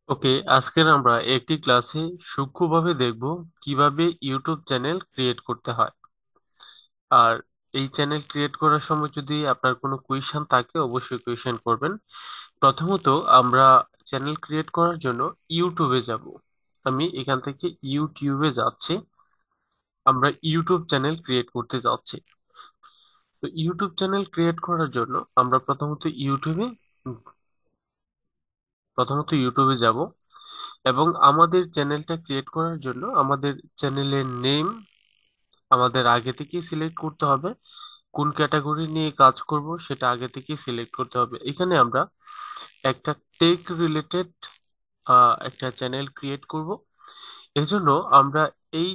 ওকে, আজকের আমরা একটি ক্লাসে সূক্ষ্মভাবে দেখব কিভাবে ইউটিউব চ্যানেল ক্রিয়েট করতে হয়। আর এই চ্যানেল ক্রিয়েট করার সময় যদি আপনার কোনো কোয়েশ্চেন থাকে অবশ্যই কোয়েশ্চেন করবেন। প্রথমত আমরা চ্যানেল ক্রিয়েট করার জন্য ইউটিউবে যাব। আমি এখান থেকে ইউটিউবে যাচ্ছি। আমরা ইউটিউব চ্যানেল ক্রিয়েট করতে যাচ্ছি। তো ইউটিউব চ্যানেল ক্রিয়েট করার জন্য আমরা প্রথমত ইউটিউবে যাব এবং আমাদের চ্যানেলটা ক্রিয়েট করার জন্য আমাদের চ্যানেলের নেম আমাদের আগে থেকেই সিলেক্ট করতে হবে। কোন ক্যাটাগরি নিয়ে কাজ করব সেটা আগে থেকেই সিলেক্ট করতে হবে। এখানে আমরা একটা টেক রিলেটেড একটা চ্যানেল ক্রিয়েট করব। এজন্য আমরা এই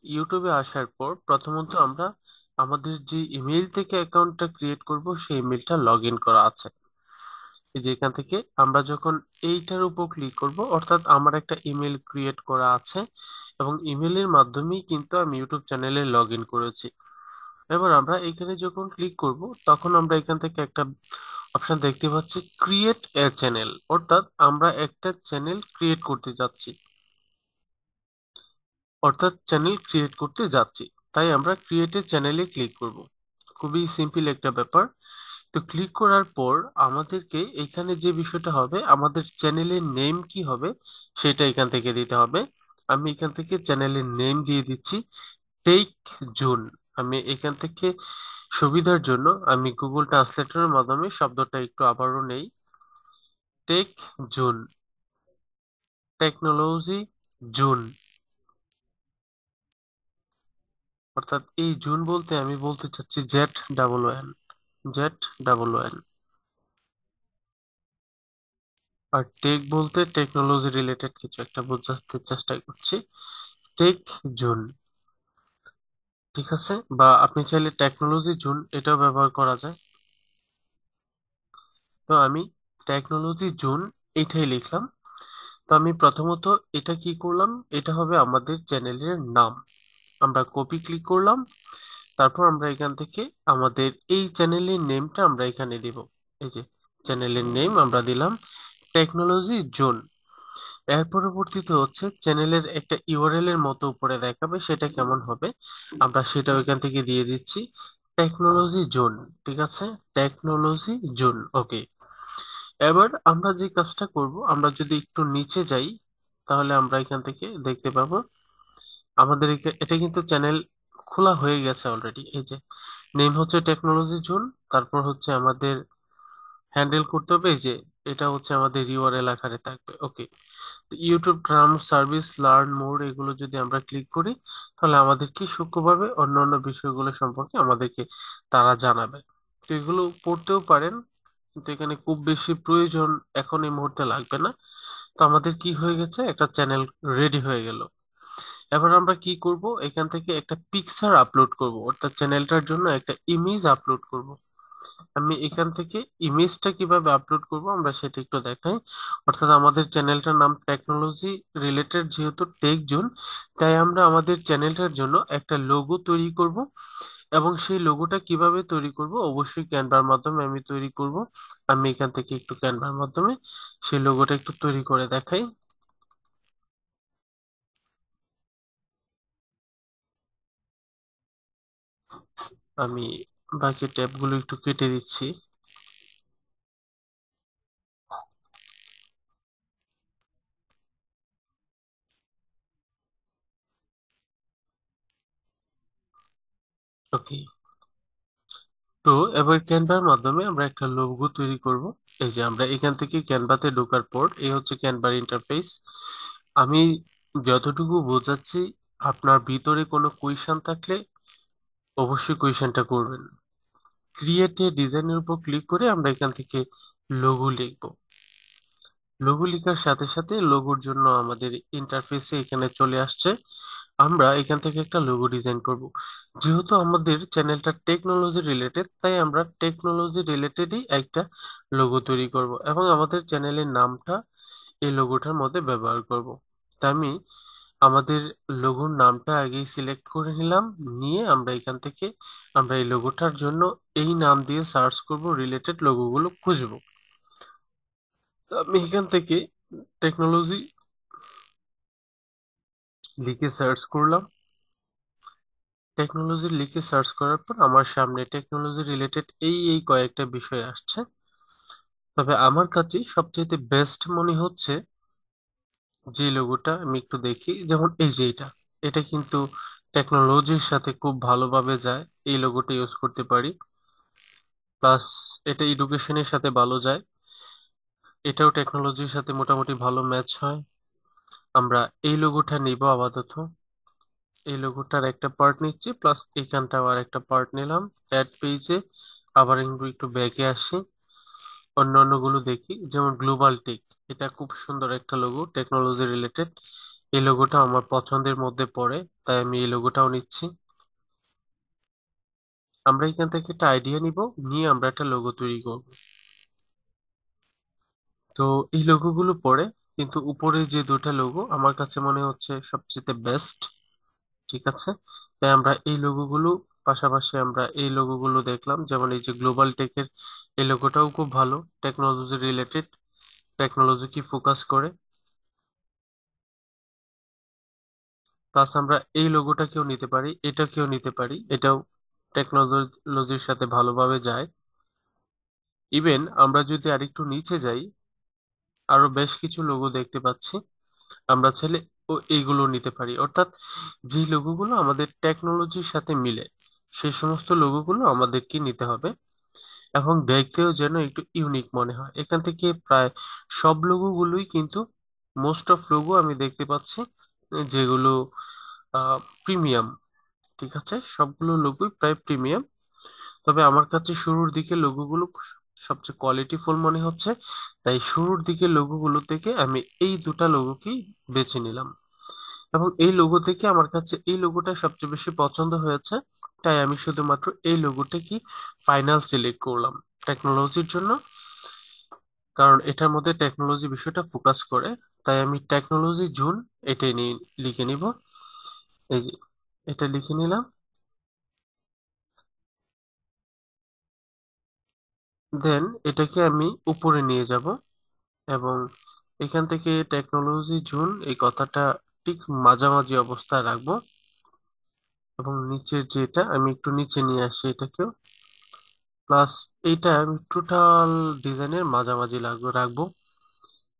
ইউটিউবে আসার পর প্রথমত আমরা আমাদের যে ইমেইল থেকে অ্যাকাউন্টটা ক্রিয়েট করব সেই ইমেইলটা লগ ইন করা আছে। এই যে এখান থেকে আমরা যখন এইটার উপর ক্লিক করব অর্থাৎ আমার একটা ইমেল ক্রিয়েট করা আছে এবং ইমেলের মাধ্যমেই কিন্তু আমি ইউটিউব চ্যানেলে লগ ইন করেছি। এবার আমরা এখানে যখন ক্লিক করব তখন আমরা এখান থেকে একটা অপশন দেখতে পাচ্ছি, ক্রিয়েট এ চ্যানেল, অর্থাৎ আমরা একটা চ্যানেল ক্রিয়েট করতে যাচ্ছি। তাই আমরা ক্রিয়েট এ চ্যানেলে ক্লিক করব। খুবই সিম্পল একটা ব্যাপার। তো ক্লিক করার পর আমাদেরকে এখানে যে বিষয়টা হবে, আমাদের চ্যানেলের নেম কি হবে সেটা এখান থেকে দিতে হবে। আমি এখান থেকে চ্যানেলের নেম দিয়ে দিচ্ছি টেক জোন। আমি এখান থেকে সুবিধার জন্য আমি গুগল ট্রান্সলেটরের মাধ্যমে শব্দটা একটু আবারও নেই। Tech zone, technology zone. অর্থাৎ এই জোন বলতে আমি বলতে চাচ্ছি ZOON, ZOON। আর টেক বলতে টেকনোলজি রিলেটেড কিছু একটা বোঝাতে চেষ্টা করছি। টেক জোন, ঠিক আছে। বা আপনি চাইলে টেকনোলজি জোন এটাও ব্যবহার করা যায়। তো আমি টেকনোলজি জোন এটাই লিখলাম। তো আমি প্রথমত এটা কি করলাম, এটা হবে আমাদের চ্যানেলের নাম। আমরা কপি ক্লিক করলাম, তারপর আমরা এখান থেকে আমাদের এই চ্যানেলের নেমটা আমরা এখানে দিব। এই যে চ্যানেলের নেম আমরা দিলাম টেকনোলজি জোন। এর পরবর্তীতে হচ্ছে চ্যানেলের একটা ইউআরএল এর মতো উপরে দেখাবে, সেটা কেমন হবে আমরা সেটা ওইখান থেকে দিয়ে দিচ্ছি টেকনোলজি জোন। ঠিক আছে, টেকনোলজি জোন। ওকে, এবার আমরা যে কাজটা করব, আমরা যদি একটু নিচে যাই তাহলে আমরা এখান থেকে দেখতে পাবো আমাদের এটা কিন্তু চ্যানেল খোলা হয়ে গেছে অলরেডি। এই যে নেম হচ্ছে টেকনোলজি জোন, তারপর হচ্ছে আমাদের হ্যান্ডেল করতে হবে এই যে এটা হচ্ছে আমাদের ইউআরএল আকারে থাকবে। Okay, YouTube term service learn more এগুলো যদি আমরা ক্লিক করি তাহলে আমাদেরকে সূক্ষ্মভাবে অন্য অন্য বিষয়গুলো সম্পর্কে আমাদেরকে তারা জানাবে। তো এগুলো পড়তেও পারেন, কিন্তু এখানে খুব বেশি প্রয়োজন এখন এই মুহূর্তে লাগবে না। তো আমাদের কি হয়ে গেছে, একটা চ্যানেল রেডি হয়ে গেল। এবার আমরা কি করব, এখান থেকে একটা পিকচার আপলোড করব, অর্থাৎ চ্যানেলটার জন্য একটা ইমেজ আপলোড করব। আমি এখান থেকে ইমেজটা কিভাবে আপলোড করব আমরা সেটা একটু দেখাই। অর্থাৎ আমাদের চ্যানেলটার নাম টেকনোলজি রিলেটেড, যেহেতু টেক জোন, তাই আমরা আমাদের চ্যানেলটার জন্য একটা লোগো তৈরি করব। এবং সেই লোগোটা কিভাবে তৈরি করব, অবশ্যই ক্যানভার মাধ্যমে আমি তৈরি করব। আমি এখান থেকে একটু ক্যানভার মাধ্যমে সেই লোগোটা একটু তৈরি করে দেখাই। আমি বাকি ট্যাবগুলো একটু কেটে দিচ্ছি। ওকে, তো এবার ক্যানভার মাধ্যমে আমরা একটা লোগো তৈরি করব। এই যে আমরা এখান থেকে ক্যানভাতে ঢোকার পর এই হচ্ছে ক্যানভার ইন্টারফেস। আমি যতটুকু বোঝাচ্ছি, আপনার ভিতরে কোনো কোয়েশ্চেন থাকলে অবশ্যই কোয়েশ্চেনটা করবেন। ক্রিয়েট এ ডিজাইনের উপর ক্লিক করে আমরা এখান থেকে লোগো লিখব। লোগো লেখার সাথে সাথে লোগোর জন্য আমাদের ইন্টারফেসে এখানে চলে আসছে। আমরা এখান থেকে একটা লোগো ডিজাইন করব। যেহেতু আমাদের চ্যানেলটা টেকনোলজি রিলেটেড, তাই আমরা টেকনোলজি রিলেটেডই একটা লোগো তৈরি করব এবং আমাদের চ্যানেলের নামটা এই লোগোটার মধ্যে ব্যবহার করব। তা আমি আমাদের লোগোর নামটা আগেই সিলেক্ট করে নিলাম। নিয়ে আমরা এখান থেকে আমরা এই লোগোটার জন্য এই নাম দিয়ে সার্চ করব, রিলেটেড লোগোগুলো খুঁজবো। তো আমি এখান থেকে টেকনোলজি লিখে সার্চ করলাম। টেকনোলজি লিখে সার্চ করার পর আমার সামনে টেকনোলজি রিলেটেড এই কয়েকটা বিষয় আসছে। তবে আমার কাছে সবচেয়ে বেস্ট মনে হচ্ছে যে লোগোটা, আমি একটু দেখি, যেমন এই যে এটা, এটা কিন্তু টেকনোলজির সাথে খুব ভালোভাবে যায়। এই লোগোটা ইউজ করতে পারি। প্লাস এটা এডুকেশনের সাথে ভালো যায়। এটাও টেকনোলজির সাথে মোটামুটি ভালো ম্যাচ হয়। আমরা এই লোগোটা নিব আপাতত। এই লোগোটার একটা পার্ট নিচ্ছি, প্লাস এখানটাও আর একটা পার্ট নিলাম। অ্যাড পেজে আবার একটু ব্যাকে আসি, অন্যান্য গুলো দেখি, যেমন গ্লোবাল টেক। এটা খুব সুন্দর একটা লোগো, টেকনোলজি রিলেটেড। এই লোগোটা আমার পছন্দের মধ্যে পড়ে, তাই আমি এই লোগোটাও নিচ্ছি। আমরা এখান থেকে একটা আইডিয়া নিব, নিয়ে আমরা একটা লোগো তৈরি করব। তো এই লোগো গুলো পড়ে, কিন্তু উপরে যে দুটা লোগো আমার কাছে মনে হচ্ছে সবচেয়ে বেস্ট। ঠিক আছে, তাই আমরা এই লোগো গুলো, পাশাপাশি আমরা এই লোগো গুলো দেখলাম, যেমন এই যে গ্লোবাল টেকের এই লোগোটাও খুব ভালো, টেকনোলজি রিলেটেড, টেকনোলজি কি ফোকাস করে। প্লাস আমরা এই লোগোটাকেও নিতে পারি, এটাকেও নিতে পারি, এটাও টেকনোলজির সাথে ভালোভাবে যায়। ইভেন আমরা যদি আরেকটু নিচে যাই, আরো বেশ কিছু লোগো দেখতে পাচ্ছি। আমরা চাইলে এইগুলো নিতে পারি, অর্থাৎ যে লোগোগুলো আমাদের টেকনোলজির সাথে মিলে সেই সমস্ত লোগোগুলো আমাদেরকে নিতে হবে, এবং দেখতেও যেন একটু ইউনিক মনে হয়। এখান থেকে প্রায় সব লোগোগুলোই কিন্তু, মোস্ট অফ লোগো আমি দেখতে পাচ্ছি যেগুলো প্রিমিয়াম। ঠিক আছে, সবগুলো লোগোই প্রায় প্রিমিয়াম। তবে আমার কাছে শুরুর দিকে লোগোগুলো সবচেয়ে কোয়ালিটিফুল মনে হচ্ছে, তাই শুরুর দিকে লোগোগুলো থেকে আমি এই দুটা লোগোকেই বেছে নিলাম। এবং এই লোগো থেকে আমার কাছে এই লোগোটা সবচেয়ে বেশি পছন্দ হয়েছে, তাই আমি শুধুমাত্র এই লোগোটা কি ফাইনাল সিলেক্ট করলাম টেকনোলজির জন্য, কারণ এটার মধ্যে টেকনোলজি বিষয়টা ফোকাস করে। তাই আমি টেকনোলজি জোন এটাই নিয়ে লিখে নিব। এই যে এটা লিখে নিলাম। দেন এটাকে আমি উপরে নিয়ে যাব, এবং এখান থেকে টেকনোলজি জোন এই কথাটা ঠিক মাঝামাঝি অবস্থায় রাখবো, এবং নিচের যেটা আমি একটু নিচে নিয়ে আসি এটাকেও। প্লাস এইটা আমি টোটাল ডিজাইনের মাঝামাঝি রাখবো।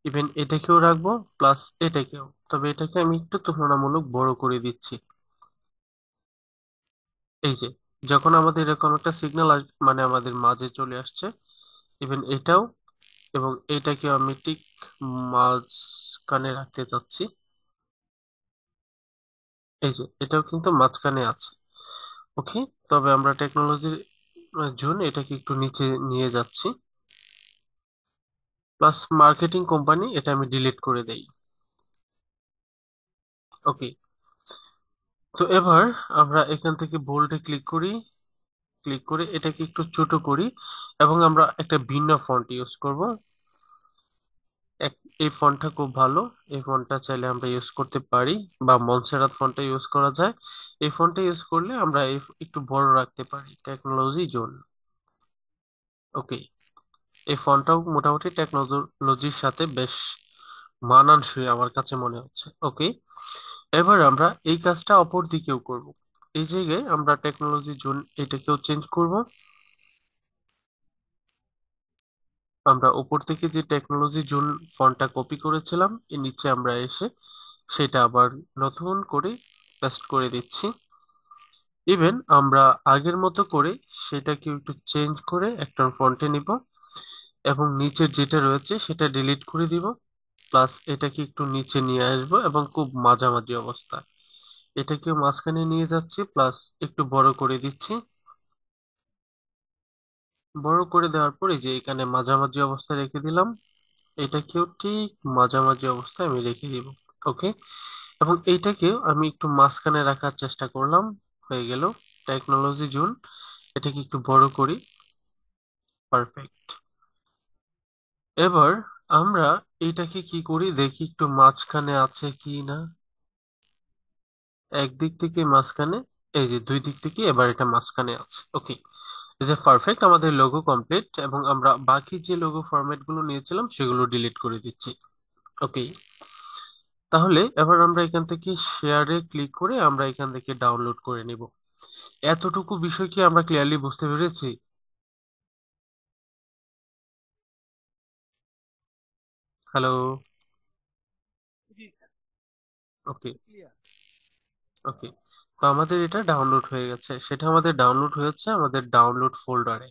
ইভেন এটাকেও রাখবো, প্লাস এটাকেও। তবে এটাকে আমি একটু তুলনামূলক বড় করে দিচ্ছি। এই যে, যখন আমাদের এরকম একটা সিগন্যাল মানে আমাদের মাঝে চলে আসছে, ইভেন এটাও, এবং এটাকেও আমি ঠিক মাঝখানে রাখতে চাচ্ছি। এই যে এটাও কিন্তু মাঝখানে আছে। ওকে, তবে আমরা টেকনোলজির জন্য এটাকে একটু নিচে নিয়ে যাচ্ছি। প্লাস মার্কেটিং কোম্পানি এটা আমি ডিলিট করে দেই। ওকে, তো এবার আমরা এখান থেকে বোল্ডে ক্লিক করি, ক্লিক করে এটাকে একটু ছোট করি, এবং আমরা একটা ভিন্ন ফন্ট ইউজ করব। এই ফন্টটা খুব ভালো, এই ফন্টটা চাইলে আমরা ইউজ করতে পারি, বা মনসেরাত ফন্টটা ইউজ করা যায়। এই ফন্টটা ইউজ করলে আমরা একটু বড় রাখতে পারি, টেকনোলজি জোন। ওকে, এই ফন্টটাও মোটামুটি টেকনোলজির সাথে বেশ মানানসই আমার কাছে মনে হচ্ছে। ওকে, এবার আমরা এই কাজটা অপর দিকেও করব। এই জায়গায় আমরা টেকনোলজি জোন এটাকেও চেঞ্জ করব। আমরা উপর থেকে যে টেকনোলজি জোন ফন্টটা কপি করেছিলাম, এর নিচে আমরা এসে সেটা আবার নতুন করে পেস্ট করে দিচ্ছি। ইভেন আমরা আগের মতো করে সেটাকে একটু চেঞ্জ করে একটা ফন্টে নিব, এবং নিচের যেটা রয়েছে সেটা ডিলিট করে দিব। প্লাস এটাকে একটু নিচে নিয়ে আসবো, এবং খুব মাঝামাঝি অবস্থা এটাকেও মাঝখানে নিয়ে যাচ্ছি, প্লাস একটু বড় করে দিচ্ছি। বড় করে দেওয়ার পরে যে এখানে মাঝামাঝি অবস্থায় রেখে দিলাম, এটাকেও ঠিক মাঝামাঝি অবস্থায় আমি রেখে দিব। ওকে, এবং এইটাকেও আমি একটু মাঝখানে রাখার চেষ্টা করলাম। হয়ে গেল টেকনোলজি জোন। এটাকে একটু বড় করি। পারফেক্ট। এবার আমরা এইটাকে কি করি দেখি, একটু মাঝখানে আছে কি না। একদিক থেকে মাঝখানে, এই যে দুই দিক থেকে এবার এটা মাঝখানে আছে। ওকে, এই যে পারফেক্ট, আমাদের লোগো কমপ্লিট, এবং আমরা বাকি যে লোগো ফরম্যাট গুলো নিয়েছিলাম সেগুলো ডিলিট করে দিচ্ছি। ওকে, তাহলে এবার আমরা এখান থেকে শেয়ারে ক্লিক করে আমরা এখান থেকে ডাউনলোড করে নিব। এতটুকু বিষয় কি আমরা ক্লিয়ারলি বুঝতে পেরেছি? হ্যালো। ওকে। ওকে, তো আমাদের এটা ডাউনলোড হয়ে গেছে, সেটা আমাদের ডাউনলোড হয়েছে আমাদের ডাউনলোড ফোল্ডারে।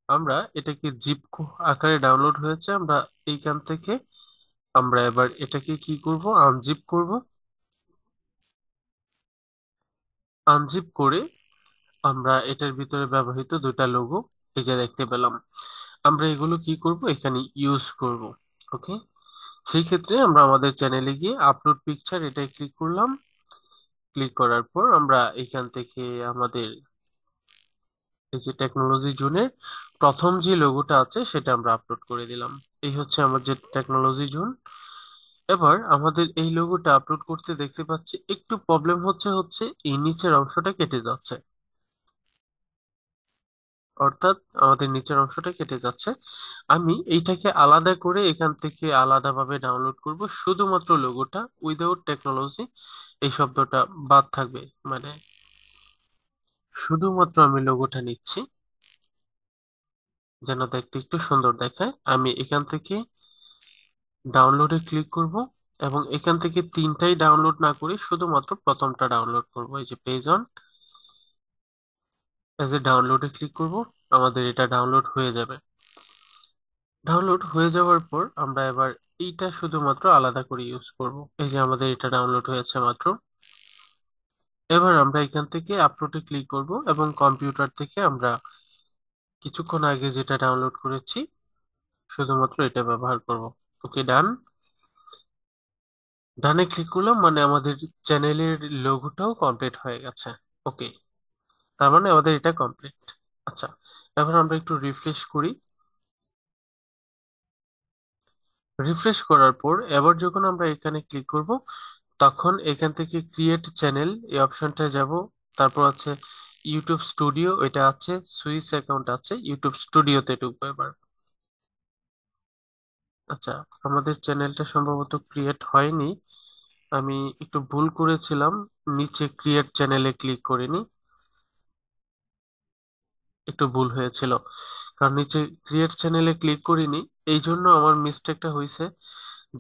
আমরা এটাকে জিপ আকারে ডাউনলোড হয়েছে, আমরা এইখান থেকে আমরা এবার এটাকে কি করব, আনজিপ করব। আনজিপ করে আমরা এটার ভিতরে ব্যবহৃত দুটা লোগো এই যে দেখতে পেলাম, আমরা এগুলো কি করব, এখানে ইউজ করব। ওকে, সেই ক্ষেত্রে আমরা আমাদের চ্যানেলে গিয়ে আপলোড পিকচার এটাই ক্লিক করলাম। ক্লিক করার পর আমরা এখান থেকে আমাদের এই যে টেকনোলজি জোনের প্রথম যে লোগোটা আছে সেটা আমরা আপলোড করে দিলাম। এই হচ্ছে আমার যে টেকনোলজি জোন। এবার আমাদের এই লোগোটা আপলোড করতে দেখতে পাচ্ছি একটু প্রবলেম হচ্ছে এই নিচের অংশটা কেটে যাচ্ছে, অর্থাৎ আমাদের নিচের অংশটা কেটে যাচ্ছে। আমি এইটাকে আলাদা করে এখান থেকে আলাদাভাবে ডাউনলোড করব, শুধুমাত্র লোগোটা, উইদাউট টেকনোলজি এই শব্দটা বাদ থাকবে, মানে শুধুমাত্র আমি লোগোটা নিচ্ছি যেন দেখতে একটু সুন্দর দেখায়। আমি এখান থেকে ডাউনলোডে ক্লিক করব এবং এখান থেকে তিনটাই ডাউনলোড না করে শুধুমাত্র প্রথমটা ডাউনলোড করব। এই যে পেজ অন, এই যে ডাউনলোডে ক্লিক করব, আমাদের এটা ডাউনলোড হয়ে যাবে। ডাউনলোড হয়ে যাওয়ার পর আমরা এবার এইটা শুধুমাত্র আলাদা করে ইউজ করব। এই যে আমাদের এটা ডাউনলোড হয়েছে মাত্র। এবার আমরা এখান থেকে আপলোডে ক্লিক করব এবং কম্পিউটার থেকে আমরা কিছুক্ষণ আগে যেটা ডাউনলোড করেছি শুধুমাত্র এটা ব্যবহার করব। ওকে, ডান। ডানে ক্লিক করলাম মানে আমাদের চ্যানেলের লোগোটাও কমপ্লিট হয়ে গেছে। ওকে, তার মানে আমাদের এটা কমপ্লিট। আচ্ছা, এবার আমরা একটু রিফ্রেশ করি। রিফ্রেশ করার পর এবার যখন আমরা এখানে ক্লিক করব তখন এখান থেকে ক্রিয়েট চ্যানেল এই অপশনটায় যাব। তারপর আছে ইউটিউব স্টুডিও, এটা আছে সুইস অ্যাকাউন্ট আছে, ইউটিউব স্টুডিওতে ঢুকবো এবার। আচ্ছা, আমাদের চ্যানেলটা সম্ভবত ক্রিয়েট হয়নি, আমি একটু ভুল করেছিলাম, নিচে ক্রিয়েট চ্যানেলে ক্লিক করিনি, একটু ভুল হয়েছিল, কারণ নিচে ক্রিয়েট চ্যানেলে ক্লিক করিনি। এই জন্য আমার মিস্টেকটা হয়েছে,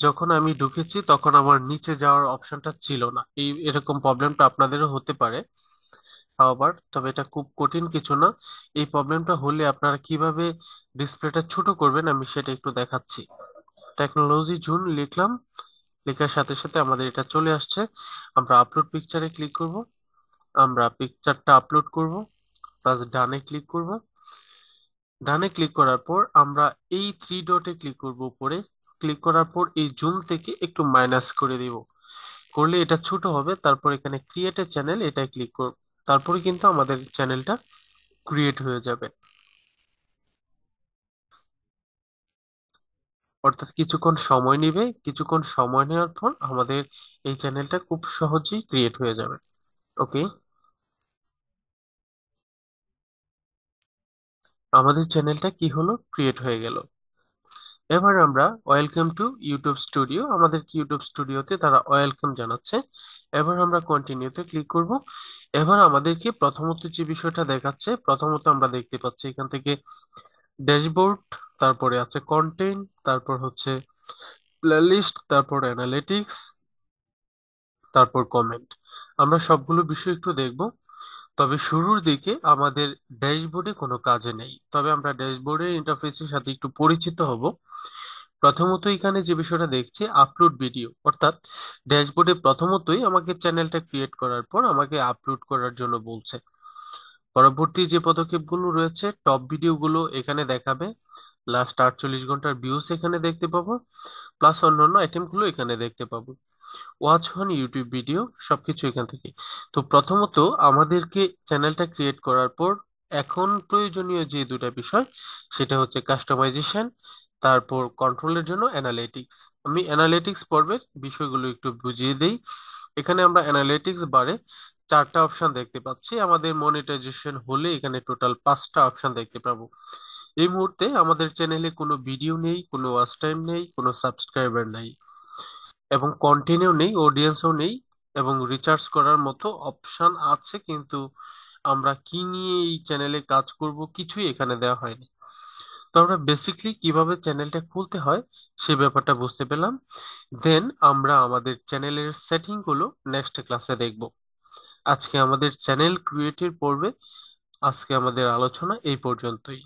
যখন আমি ঢুকেছি তখন আমার নিচে যাওয়ার অপশনটা ছিল না। এই এরকম প্রবলেমটা আপনাদেরও হতে পারে আবার, তবে এটা খুব কঠিন কিছু না। এই প্রবলেমটা হলে আপনারা কিভাবে ডিসপ্লেটা ছোট করবেন আমি সেটা একটু দেখাচ্ছি। টেকনোলজি জোন লিখলাম, লেখার সাথে সাথে আমাদের এটা চলে আসছে। আমরা আপলোড পিকচারে ক্লিক করব, আমরা পিকচারটা আপলোড করব, প্লাস ডানে ক্লিক করব। ডানে ক্লিক করার পর আমরা এই থ্রি ডটে ক্লিক করব উপরে। ক্লিক করার পর এই জুম থেকে একটু মাইনাস করে দিব, করলে এটা ছোট হবে। তারপর এখানে ক্রিয়েট এ চ্যানেল এটাই ক্লিক করব, তারপরে কিন্তু আমাদের চ্যানেলটা ক্রিয়েট হয়ে যাবে। অর্থাৎ কিছুক্ষণ সময় নেবে, কিছুক্ষণ সময় নেওয়ার পর আমাদের এই চ্যানেলটা খুব সহজেই ক্রিয়েট হয়ে যাবে। ওকে, আমাদের চ্যানেলটা কি হলো, ক্রিয়েট হয়ে গেল। এবার আমরা ওয়েলকাম টু ইউটিউব স্টুডিও, আমাদের ইউটিউব স্টুডিওতে তারা ওয়েলকাম জানাচ্ছে। এবার আমরা কন্টিনিউতে ক্লিক করব। এবার আমাদেরকে প্রথমত যে বিষয়টা দেখাচ্ছে, প্রথমত আমরা দেখতে পাচ্ছি এখান থেকে ড্যাশবোর্ড, তারপরে আছে কন্টেন্ট, তারপর হচ্ছে প্লেলিস্ট, তারপর অ্যানালিটিক্স, তারপর কমেন্ট। আমরা সবগুলো বিষয় একটু দেখব। তবে শুরুর দিকে আমাদের ড্যাশবোর্ডে কোনো কাজে নেই, তবে আমরা ড্যাশবোর্ডের ইন্টারফেসের সাথে একটু পরিচিত হব। প্রথমত এখানে যে বিষয়টা দেখছি আপলোড ভিডিও, অর্থাৎ ড্যাশবোর্ডে প্রথমতই আমাকে চ্যানেলটা ক্রিয়েট করার পর আমাকে আপলোড করার জন্য বলছে। পরবর্তী যে পদক্ষেপগুলো রয়েছে, টপ ভিডিওগুলো এখানে দেখাবে, লাস্ট 48 ঘন্টার ভিউজ এখানে দেখতে পাবো, প্লাস অন্যান্য আইটেমগুলো এখানে দেখতে পাবো, ওয়াচ অন ইউটিউব ভিডিও, সবকিছু এখান থেকে। তো প্রথমত আমাদেরকে চ্যানেলটা ক্রিয়েট করার পর এখন প্রয়োজনীয় যে দুটা বিষয়, সেটা হচ্ছে কাস্টমাইজেশন, তারপর কন্ট্রোলের জন্য অ্যানালিটিক্স। আমি অ্যানালিটিক্স পর্বের বিষয়গুলো একটু বুঝিয়ে দেই। এখানে আমরা অ্যানালিটিক্স বারে চারটা অপশন দেখতে পাচ্ছি, আমাদের মনিটাইজেশন হলে এখানে টোটাল পাঁচটা অপশন দেখতে পাবো। এই মুহূর্তে আমাদের চ্যানেলে কোনো ভিডিও নেই, কোনো ওয়াচ টাইম নেই, কোনো সাবস্ক্রাইবার নাই। এবং কন্টিনিউ নেই, অডিয়েন্সও নেই, এবং রিচার্জ করার মতো অপশন আছে, কিন্তু আমরা কি নিয়ে এই চ্যানেলে কাজ করব কিছুই এখানে দেওয়া হয়নি। তো আমরা বেসিকলি কিভাবে চ্যানেলটা খুলতে হয় সে ব্যাপারটা বুঝতে পেলাম। দেন আমরা আমাদের চ্যানেলের সেটিং গুলো নেক্সট ক্লাসে দেখব। আজকে আমাদের চ্যানেল ক্রিয়েটের পর্বে আজকে আমাদের আলোচনা এই পর্যন্তই।